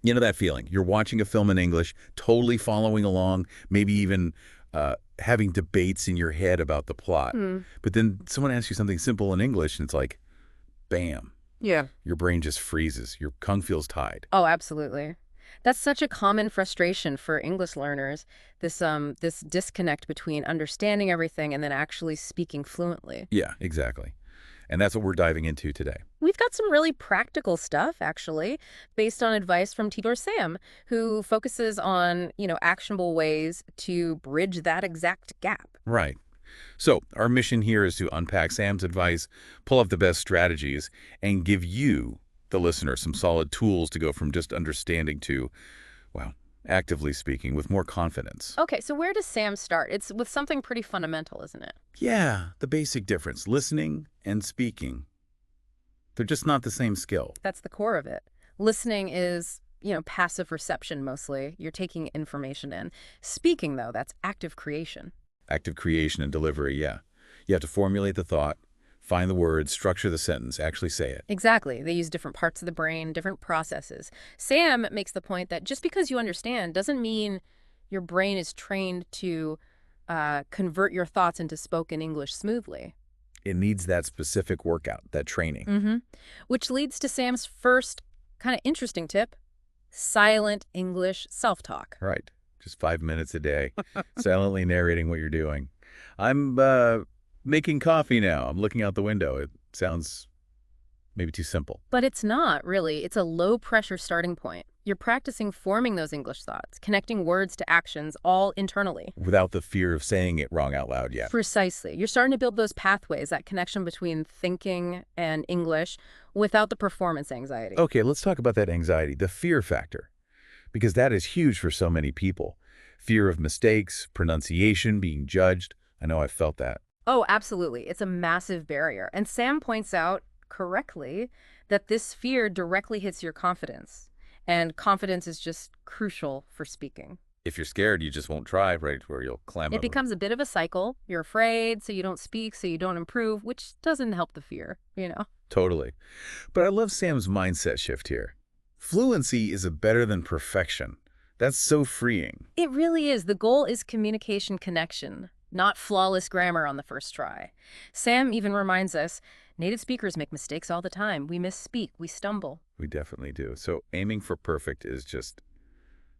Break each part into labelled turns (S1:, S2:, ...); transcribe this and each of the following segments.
S1: You know that feeling? You're watching a film in English, totally following along, maybe even having debates in your head about the plot.
S2: Hmm.
S1: But then someone asks you something simple in English, and it's like, bam,
S2: Yeah.
S1: your brain just freezes. Your tongue feels tied.
S2: Oh, absolutely. That's such a common frustration for English learners, this disconnect between understanding everything and then actually speaking fluently.
S1: Yeah, exactly. And that's what we're diving into today.
S2: We've got some really practical stuff, actually, based on advice from Tutor Sam, who focuses on, actionable ways to bridge that exact gap.
S1: Right. So our mission here is to unpack Sam's advice, pull up the best strategies, and give you, the listener, some solid tools to go from just understanding to, well, actively speaking with more confidence.
S2: Okay, so where does Sam start? It's with something pretty fundamental, isn't it?
S1: Yeah, the basic difference, listening and speaking. They're just not the same skill.
S2: That's the core of it. Listening is, passive reception mostly. You're taking information in. Speaking, though, that's active creation.
S1: Active creation and delivery, yeah. You have to formulate the thought, find the words, structure the sentence, actually say it.
S2: Exactly. They use different parts of the brain, different processes. Sam makes the point that just because you understand doesn't mean your brain is trained to convert your thoughts into spoken English smoothly.
S1: It needs that specific workout, that training.
S2: Mm-hmm. Which leads to Sam's first kind of interesting tip: silent English self-talk.
S1: Right. Just 5 minutes a day, silently narrating what you're doing. I'm making coffee now. I'm looking out the window. It sounds maybe too simple.
S2: But it's not, really. It's a low-pressure starting point. You're practicing forming those English thoughts, connecting words to actions all internally.
S1: Without the fear of saying it wrong out loud yet.
S2: Precisely. You're starting to build those pathways, that connection between thinking and English without the performance anxiety.
S1: Okay, let's talk about that anxiety, the fear factor, because that is huge for so many people. Fear of mistakes, pronunciation, being judged. I know I've felt that.
S2: Oh, absolutely. It's a massive barrier. And Sam points out correctly that this fear directly hits your confidence. And confidence is just crucial for speaking.
S1: If you're scared, you just won't try, right? Where you'll clam
S2: It
S1: over.
S2: becomes a bit of a cycle. You're afraid, so you don't speak, so you don't improve, which doesn't help the fear.
S1: Totally. But I love Sam's mindset shift here. Fluency is a better than perfection. That's so freeing.
S2: It really is. The goal is communication connection, not flawless grammar on the first try. Sam even reminds us, native speakers make mistakes all the time. We misspeak, we stumble.
S1: We definitely do. So aiming for perfect is just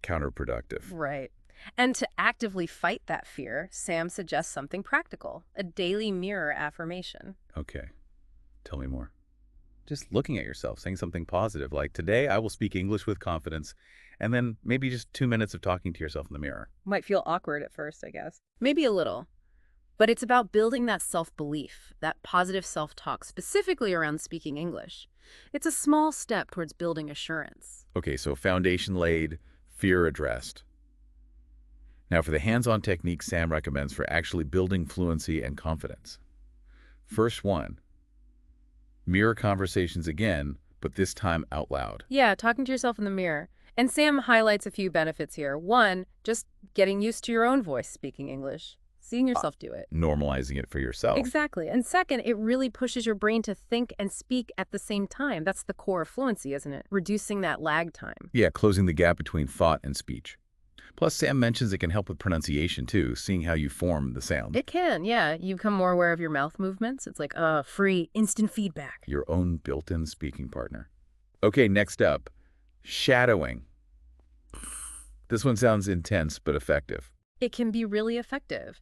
S1: counterproductive.
S2: Right. And to actively fight that fear, Sam suggests something practical, a daily mirror affirmation.
S1: Okay. Tell me more. Just looking at yourself, saying something positive, like, today I will speak English with confidence, and then maybe just 2 minutes of talking to yourself in the mirror.
S2: Might feel awkward at first, I guess. Maybe a little. But it's about building that self-belief, that positive self-talk, specifically around speaking English. It's a small step towards building assurance.
S1: Okay, so foundation laid, fear addressed. Now for the hands-on technique Sam recommends for actually building fluency and confidence. First one, mirror conversations again, but this time out loud.
S2: Yeah, talking to yourself in the mirror. And Sam highlights a few benefits here. One, just getting used to your own voice speaking English, seeing yourself do it.
S1: Normalizing it for yourself.
S2: Exactly. And second, it really pushes your brain to think and speak at the same time. That's the core of fluency, isn't it? Reducing that lag time.
S1: Yeah, closing the gap between thought and speech. Plus, Sam mentions it can help with pronunciation, too, seeing how you form the sound.
S2: It can, yeah. You become more aware of your mouth movements. It's like, free, instant feedback.
S1: Your own built-in speaking partner. Okay, next up, shadowing. This one sounds intense but effective.
S2: It can be really effective.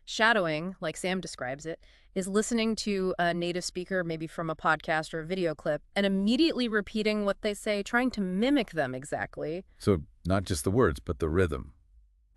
S2: Shadowing, like Sam describes it, is listening to a native speaker, maybe from a podcast or a video clip, and immediately repeating what they say, trying to mimic them exactly.
S1: So not just the words, but the rhythm,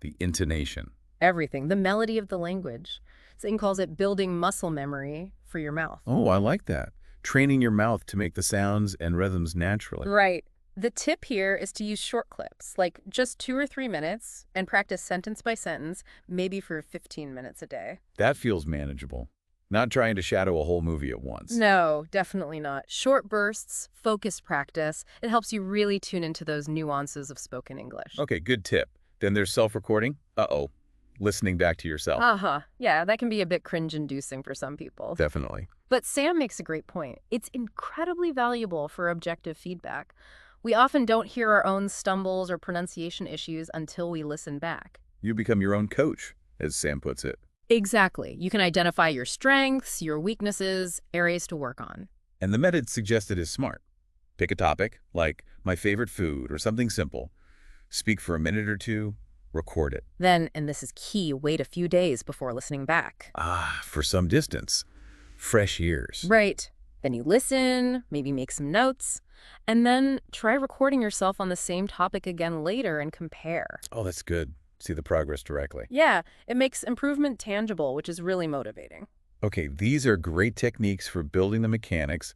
S1: the intonation.
S2: Everything, the melody of the language. Zane calls it building muscle memory for your mouth.
S1: Oh, I like that. Training your mouth to make the sounds and rhythms naturally.
S2: Right. The tip here is to use short clips, like just 2 or 3 minutes, and practice sentence by sentence, maybe for 15 minutes a day.
S1: That feels manageable. Not trying to shadow a whole movie at once.
S2: No, definitely not. Short bursts, focused practice. It helps you really tune into those nuances of spoken English.
S1: Okay, good tip. Then there's self-recording. Uh-oh. Listening back to yourself.
S2: Uh-huh. Yeah, that can be a bit cringe-inducing for some people.
S1: Definitely.
S2: But Sam makes a great point. It's incredibly valuable for objective feedback. We often don't hear our own stumbles or pronunciation issues until we listen back.
S1: You become your own coach, as Sam puts it.
S2: Exactly. You can identify your strengths, your weaknesses, areas to work on.
S1: And the method suggested is smart. Pick a topic, like my favorite food or something simple. Speak for a minute or two, record it.
S2: Then, and this is key, wait a few days before listening back.
S1: For some distance. Fresh ears.
S2: Right. Then you listen, maybe make some notes, and then try recording yourself on the same topic again later and compare.
S1: Oh, that's good. See the progress directly.
S2: Yeah, it makes improvement tangible, which is really motivating.
S1: Okay, these are great techniques for building the mechanics,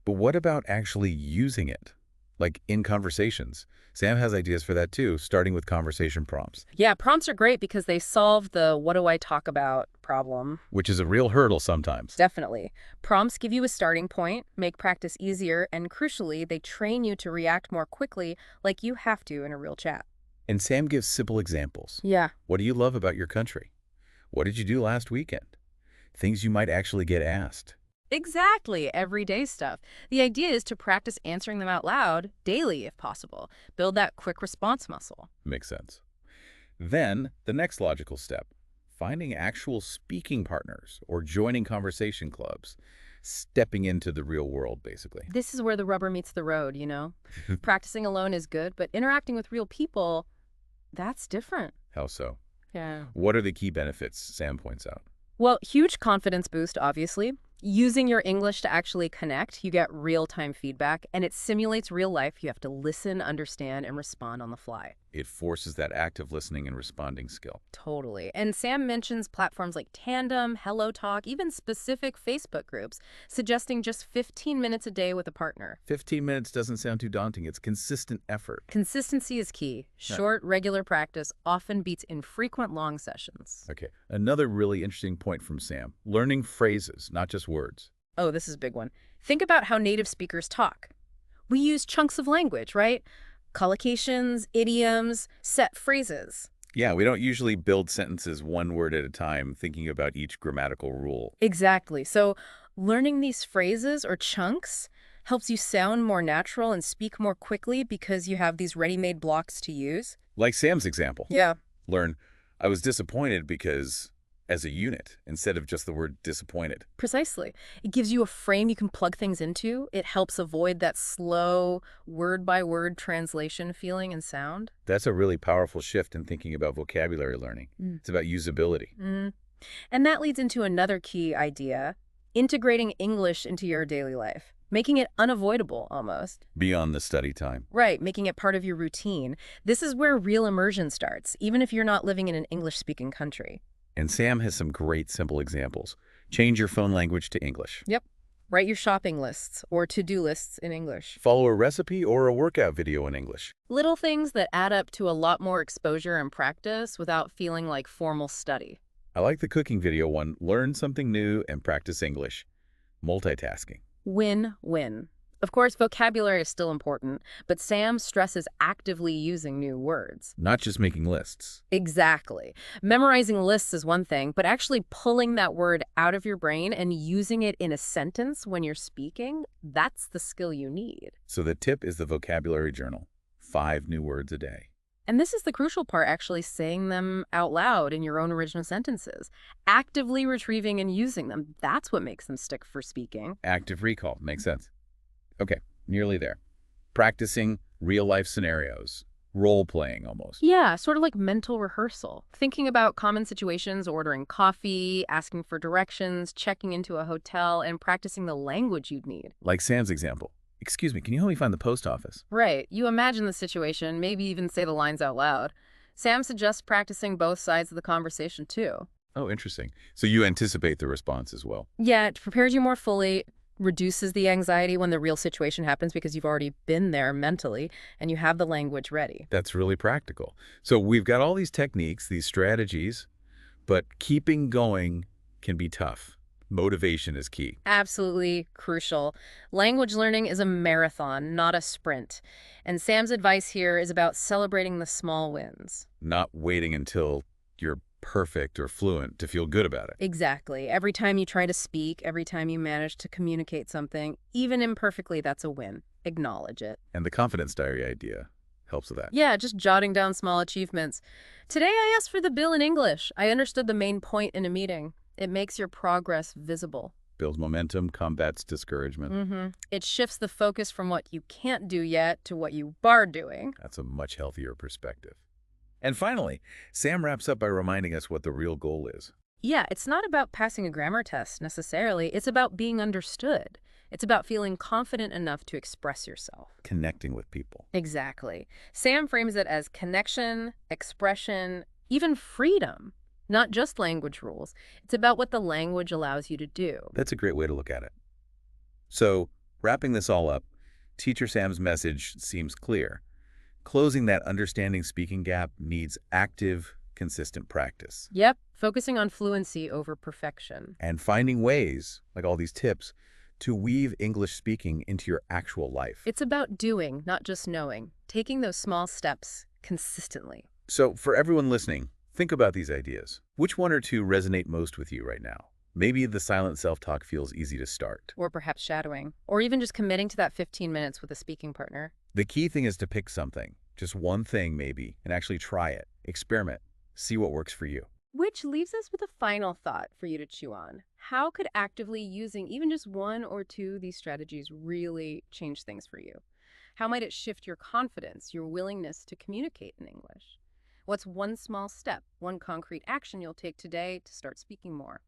S1: but what about actually using it? Like in conversations. Sam has ideas for that too, starting with conversation prompts.
S2: Yeah, prompts are great because they solve the what do I talk about problem.
S1: Which is a real hurdle sometimes.
S2: Definitely. Prompts give you a starting point, make practice easier, and crucially, they train you to react more quickly like you have to in a real chat.
S1: And Sam gives simple examples.
S2: Yeah.
S1: What do you love about your country? What did you do last weekend? Things you might actually get asked.
S2: Exactly, everyday stuff. The idea is to practice answering them out loud daily if possible. Build that quick response muscle.
S1: Makes sense. Then, the next logical step, finding actual speaking partners or joining conversation clubs, stepping into the real world, basically.
S2: This is where the rubber meets the road, you know? Practicing alone is good, but interacting with real people, that's different.
S1: How so?
S2: Yeah.
S1: What are the key benefits, Sam points out?
S2: Well, huge confidence boost, obviously. Using your English to actually connect, you get real-time feedback, and it simulates real life. You have to listen, understand, and respond on the fly.
S1: It forces that active listening and responding skill.
S2: Totally. And Sam mentions platforms like Tandem, HelloTalk, even specific Facebook groups, suggesting just 15 minutes a day with a partner.
S1: 15 minutes doesn't sound too daunting. It's consistent effort.
S2: Consistency is key. Short, regular practice often beats infrequent long sessions.
S1: Okay, another really interesting point from Sam. Learning phrases, not just words.
S2: Oh, this is a big one. Think about how native speakers talk. We use chunks of language, right? Collocations, idioms, set phrases.
S1: Yeah, we don't usually build sentences one word at a time, thinking about each grammatical rule.
S2: Exactly. So learning these phrases or chunks helps you sound more natural and speak more quickly because you have these ready-made blocks to use.
S1: Like Sam's example.
S2: Yeah.
S1: Learn, I was disappointed because, as a unit, instead of just the word disappointed.
S2: Precisely. It gives you a frame you can plug things into. It helps avoid that slow, word-by-word translation feeling and sound.
S1: That's a really powerful shift in thinking about vocabulary learning. It's about usability.
S2: And that leads into another key idea, integrating English into your daily life, making it unavoidable almost.
S1: Beyond the study time.
S2: Right, making it part of your routine. This is where real immersion starts, even if you're not living in an English-speaking country.
S1: And Sam has some great simple examples. Change your phone language to English.
S2: Yep. Write your shopping lists or to-do lists in English.
S1: Follow a recipe or a workout video in English.
S2: Little things that add up to a lot more exposure and practice without feeling like formal study.
S1: I like the cooking video one. Learn something new and practice English. Multitasking.
S2: Win-win. Of course, vocabulary is still important, but Sam stresses actively using new words.
S1: Not just making lists.
S2: Exactly. Memorizing lists is one thing, but actually pulling that word out of your brain and using it in a sentence when you're speaking, that's the skill you need.
S1: So the tip is the vocabulary journal. 5 new words a day.
S2: And this is the crucial part, actually saying them out loud in your own original sentences. Actively retrieving and using them, that's what makes them stick for speaking.
S1: Active recall. Makes sense. Okay, nearly there. Practicing real-life scenarios. Role-playing almost.
S2: Yeah, sort of like mental rehearsal. Thinking about common situations, ordering coffee, asking for directions, checking into a hotel, and practicing the language you'd need.
S1: Like Sam's example. Excuse me, can you help me find the post office?
S2: Right. You imagine the situation, maybe even say the lines out loud. Sam suggests practicing both sides of the conversation, too.
S1: Oh, interesting. So you anticipate the response as well.
S2: Yeah, it prepares you more fully, reduces the anxiety when the real situation happens because you've already been there mentally and you have the language ready.
S1: That's really practical. So we've got all these techniques, these strategies, but keeping going can be tough. Motivation is key.
S2: Absolutely crucial. Language learning is a marathon, not a sprint. And Sam's advice here is about celebrating the small wins.
S1: Not waiting until you're perfect or fluent to feel good about it.
S2: Exactly. Every time you try to speak, every time you manage to communicate something, even imperfectly, that's a win. acknowledge it.
S1: And the confidence diary idea helps with that.
S2: Yeah, just jotting down small achievements. Today I asked for the bill in English. I understood the main point in a meeting. It makes your progress visible.
S1: Builds momentum, combats discouragement.
S2: It shifts the focus from what you can't do yet to what you are doing.
S1: That's a much healthier perspective. And finally, Sam wraps up by reminding us what the real goal is.
S2: Yeah, it's not about passing a grammar test necessarily. It's about being understood. It's about feeling confident enough to express yourself.
S1: Connecting with people.
S2: Exactly. Sam frames it as connection, expression, even freedom, not just language rules. It's about what the language allows you to do.
S1: That's a great way to look at it. So, wrapping this all up, Teacher Sam's message seems clear. Closing that understanding speaking gap needs active, consistent practice.
S2: Yep, focusing on fluency over perfection.
S1: And finding ways, like all these tips, to weave English speaking into your actual life.
S2: It's about doing, not just knowing, taking those small steps consistently.
S1: So, for everyone listening, think about these ideas. Which one or two resonate most with you right now? Maybe the silent self-talk feels easy to start.
S2: Or perhaps shadowing, or even just committing to that 15 minutes with a speaking partner.
S1: The key thing is to pick something, just one thing maybe, and actually try it, experiment, see what works for you.
S2: Which leaves us with a final thought for you to chew on. How could actively using even just one or two of these strategies really change things for you? How might it shift your confidence, your willingness to communicate in English? What's one small step, one concrete action you'll take today to start speaking more?